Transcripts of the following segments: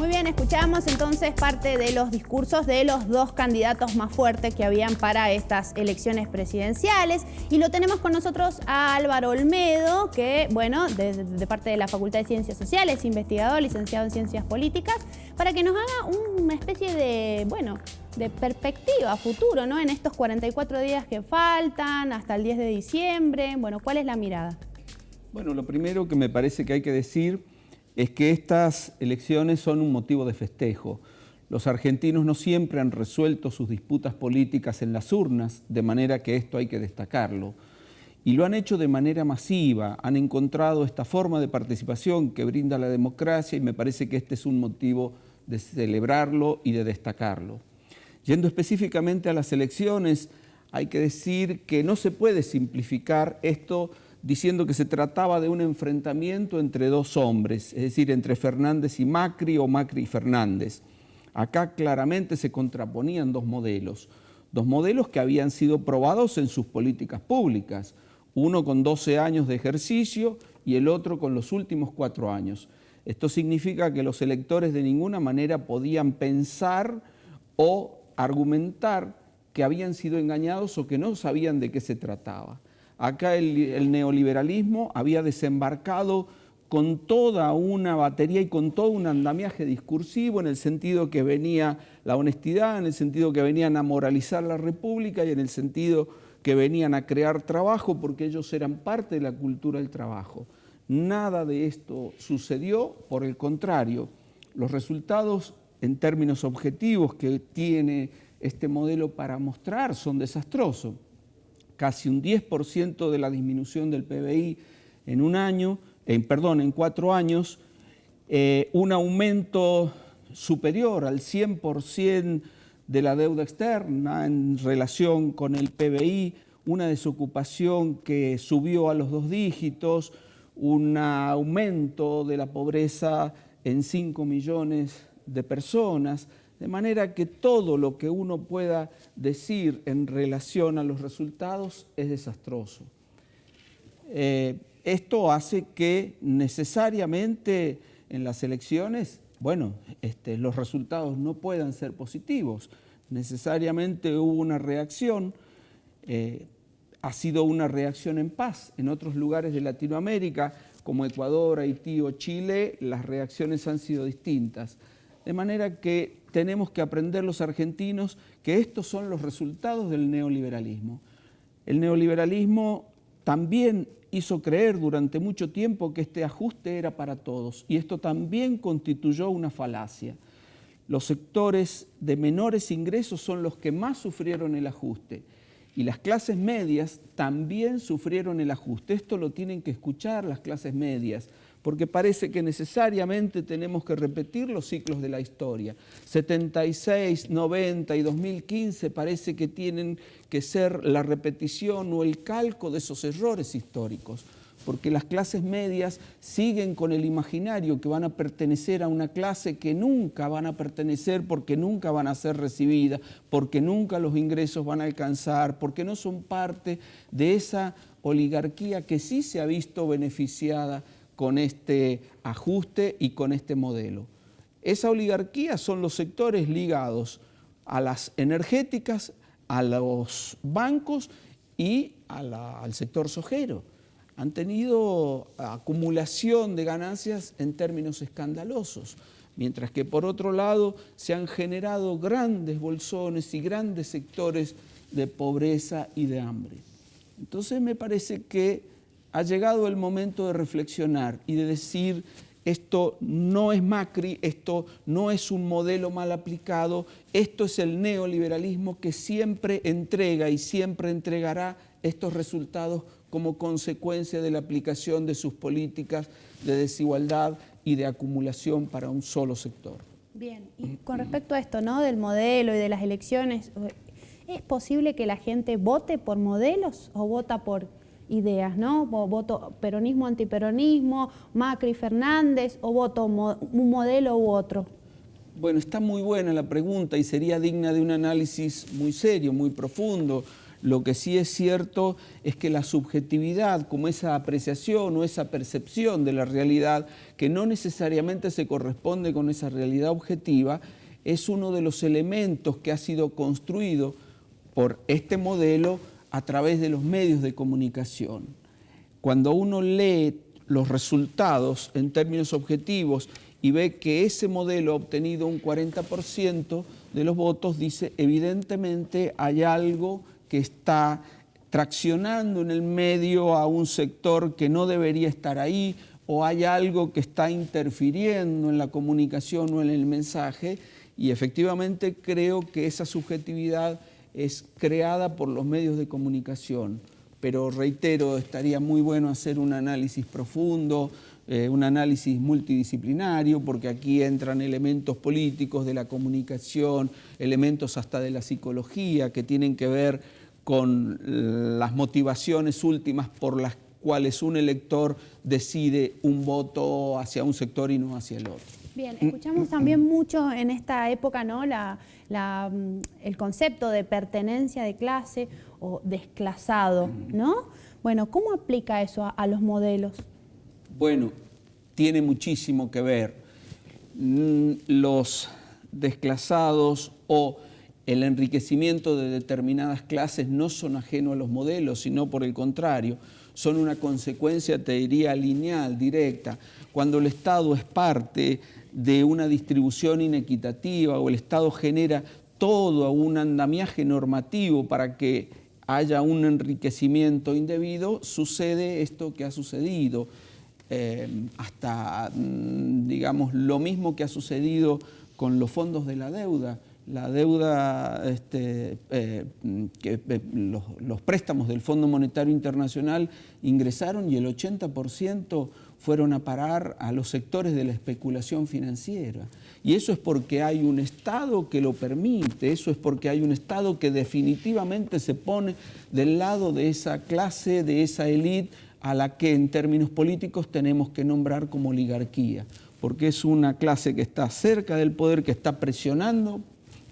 Muy bien, escuchamos entonces parte de los discursos de los dos candidatos más fuertes que habían para estas elecciones presidenciales. Y lo tenemos con nosotros a Álvaro Olmedo, que, bueno, de parte de la Facultad de Ciencias Sociales, investigador, licenciado en Ciencias Políticas, para que nos haga una especie de, bueno, de perspectiva a futuro, ¿no? En estos 44 días que faltan, hasta el 10 de diciembre. Bueno, ¿cuál es la mirada? Bueno, lo primero que me parece que hay que decir es que estas elecciones son un motivo de festejo. Los argentinos no siempre han resuelto sus disputas políticas en las urnas, de manera que esto hay que destacarlo. Y lo han hecho de manera masiva, han encontrado esta forma de participación que brinda la democracia y me parece que este es un motivo de celebrarlo y de destacarlo. Yendo específicamente a las elecciones, hay que decir que no se puede simplificar esto diciendo que se trataba de un enfrentamiento entre dos hombres, es decir, entre Fernández y Macri o Macri y Fernández. Acá claramente se contraponían dos modelos que habían sido probados en sus políticas públicas, uno con 12 años de ejercicio y el otro con los últimos 4 años. Esto significa que los electores de ninguna manera podían pensar o argumentar que habían sido engañados o que no sabían de qué se trataba. Acá el neoliberalismo había desembarcado con toda una batería y con todo un andamiaje discursivo en el sentido que venía la honestidad, en el sentido que venían a moralizar la república y en el sentido que venían a crear trabajo porque ellos eran parte de la cultura del trabajo. Nada de esto sucedió, por el contrario, los resultados en términos objetivos que tiene este modelo para mostrar son desastrosos. Casi un 10% de la disminución del PBI en 4 años, un aumento superior al 100% de la deuda externa en relación con el PBI, una desocupación que subió a los 2 dígitos, un aumento de la pobreza en 5 millones de personas, de manera que todo lo que uno pueda decir en relación a los resultados es desastroso. Esto hace que necesariamente en las elecciones, bueno, los resultados no puedan ser positivos. Necesariamente hubo una reacción, ha sido una reacción en paz. En otros lugares de Latinoamérica, como Ecuador, Haití o Chile, las reacciones han sido distintas. De manera que tenemos que aprender los argentinos que estos son los resultados del neoliberalismo. El neoliberalismo también hizo creer durante mucho tiempo que este ajuste era para todos y esto también constituyó una falacia. Los sectores de menores ingresos son los que más sufrieron el ajuste y las clases medias también sufrieron el ajuste. Esto lo tienen que escuchar las clases medias, porque parece que necesariamente tenemos que repetir los ciclos de la historia. 76, 90 y 2015 parece que tienen que ser la repetición o el calco de esos errores históricos, porque las clases medias siguen con el imaginario que van a pertenecer a una clase que nunca van a pertenecer porque nunca van a ser recibidas, porque nunca los ingresos van a alcanzar, porque no son parte de esa oligarquía que sí se ha visto beneficiada con este ajuste y con este modelo. Esa oligarquía son los sectores ligados a las energéticas, a los bancos y al sector sojero. Han tenido acumulación de ganancias en términos escandalosos, mientras que por otro lado se han generado grandes bolsones y grandes sectores de pobreza y de hambre. Entonces me parece que ha llegado el momento de reflexionar y de decir: esto no es Macri, esto no es un modelo mal aplicado, esto es el neoliberalismo que siempre entrega y siempre entregará estos resultados como consecuencia de la aplicación de sus políticas de desigualdad y de acumulación para un solo sector. Bien, y con respecto a esto, ¿no?, del modelo y de las elecciones, ¿es posible que la gente vote por modelos o vota por ideas, ¿no? ¿Voto peronismo, antiperonismo, Macri, Fernández, o voto un modelo u otro? Bueno, está muy buena la pregunta y sería digna de un análisis muy serio, muy profundo. Lo que sí es cierto es que la subjetividad, como esa apreciación o esa percepción de la realidad, que no necesariamente se corresponde con esa realidad objetiva, es uno de los elementos que ha sido construido por este modelo a través de los medios de comunicación. Cuando uno lee los resultados en términos objetivos y ve que ese modelo ha obtenido un 40% de los votos, dice, evidentemente hay algo que está traccionando en el medio a un sector que no debería estar ahí, o hay algo que está interfiriendo en la comunicación o en el mensaje, y efectivamente creo que esa subjetividad es creada por los medios de comunicación. Pero reitero, estaría muy bueno hacer un análisis profundo, un análisis multidisciplinario, porque aquí entran elementos políticos de la comunicación, elementos hasta de la psicología que tienen que ver con las motivaciones últimas por las cuales un elector decide un voto hacia un sector y no hacia el otro. Bien, escuchamos también mucho en esta época, ¿no?, el concepto de pertenencia de clase o desclasado, ¿no? Bueno, ¿cómo aplica eso a los modelos? Bueno, tiene muchísimo que ver. Los desclasados o el enriquecimiento de determinadas clases no son ajenos a los modelos, sino por el contrario, son una consecuencia, te diría, lineal, directa. Cuando el Estado es parte de una distribución inequitativa o el Estado genera todo un andamiaje normativo para que haya un enriquecimiento indebido, sucede esto que ha sucedido. Hasta, digamos, lo mismo que ha sucedido con los fondos de la deuda. La deuda, los préstamos del Fondo Monetario Internacional ingresaron y el 80% fueron a parar a los sectores de la especulación financiera. Y eso es porque hay un Estado que lo permite, eso es porque hay un Estado que definitivamente se pone del lado de esa clase, de esa élite, a la que en términos políticos tenemos que nombrar como oligarquía, porque es una clase que está cerca del poder, que está presionando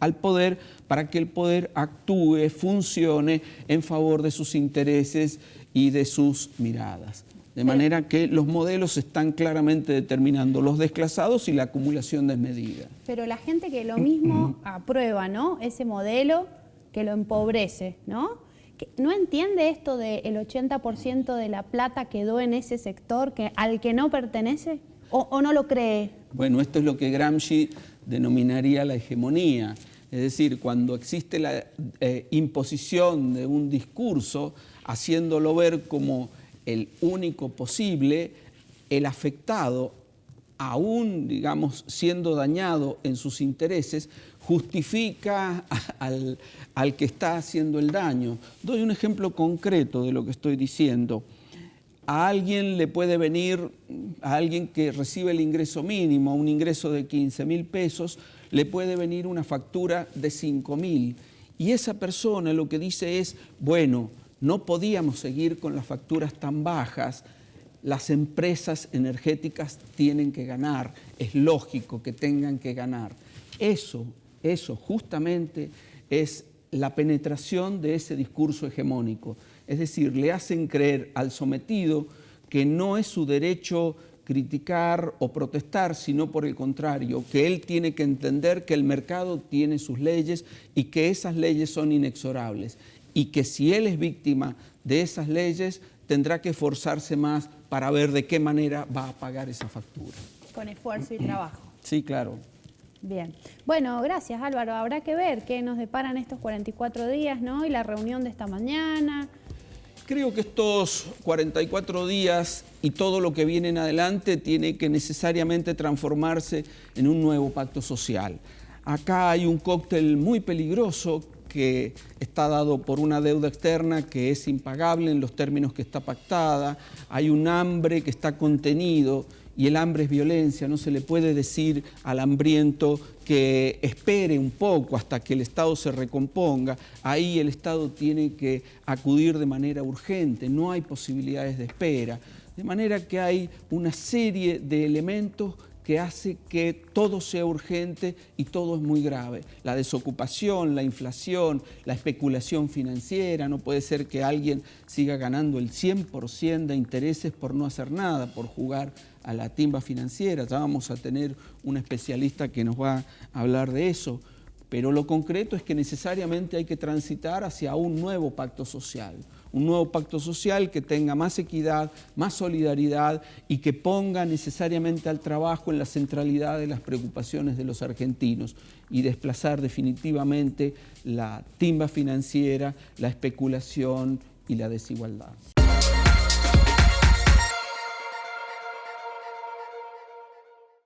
al poder para que el poder actúe, funcione en favor de sus intereses y de sus miradas. De manera que los modelos están claramente determinando los desclasados y la acumulación desmedida. Pero la gente que lo mismo aprueba, ¿no?, ese modelo que lo empobrece, ¿no? ¿No entiende esto del 80% de la plata quedó en ese sector al que no pertenece? ¿O no lo cree? Bueno, esto es lo que Gramsci denominaría la hegemonía. Es decir, cuando existe la imposición de un discurso, haciéndolo ver como el único posible, el afectado, aún, digamos, siendo dañado en sus intereses, justifica al que está haciendo el daño. Doy un ejemplo concreto de lo que estoy diciendo. A alguien le puede venir, a alguien que recibe el ingreso mínimo, un ingreso de 15.000 pesos, le puede venir una factura de 5.000. Y esa persona lo que dice es, bueno, no podíamos seguir con las facturas tan bajas, las empresas energéticas tienen que ganar, es lógico que tengan que ganar. Eso justamente es la penetración de ese discurso hegemónico. Es decir, le hacen creer al sometido que no es su derecho criticar o protestar, sino por el contrario, que él tiene que entender que el mercado tiene sus leyes y que esas leyes son inexorables y que si él es víctima de esas leyes tendrá que esforzarse más para ver de qué manera va a pagar esa factura. Con esfuerzo y trabajo. Sí, claro. Bien. Bueno, gracias Álvaro. Habrá que ver qué nos deparan estos 44 días, ¿no? Y la reunión de esta mañana. Creo que estos 44 días y todo lo que viene en adelante tiene que necesariamente transformarse en un nuevo pacto social. Acá hay un cóctel muy peligroso que está dado por una deuda externa que es impagable en los términos que está pactada, hay un hambre que está contenido y el hambre es violencia, no se le puede decir al hambriento que espere un poco hasta que el Estado se recomponga, ahí el Estado tiene que acudir de manera urgente, no hay posibilidades de espera, de manera que hay una serie de elementos que hace que todo sea urgente y todo es muy grave. La desocupación, la inflación, la especulación financiera. No puede ser que alguien siga ganando el 100% de intereses por no hacer nada, por jugar a la timba financiera. Ya vamos a tener un especialista que nos va a hablar de eso. Pero lo concreto es que necesariamente hay que transitar hacia un nuevo pacto social. Un nuevo pacto social que tenga más equidad, más solidaridad y que ponga necesariamente al trabajo en la centralidad de las preocupaciones de los argentinos y desplazar definitivamente la timba financiera, la especulación y la desigualdad.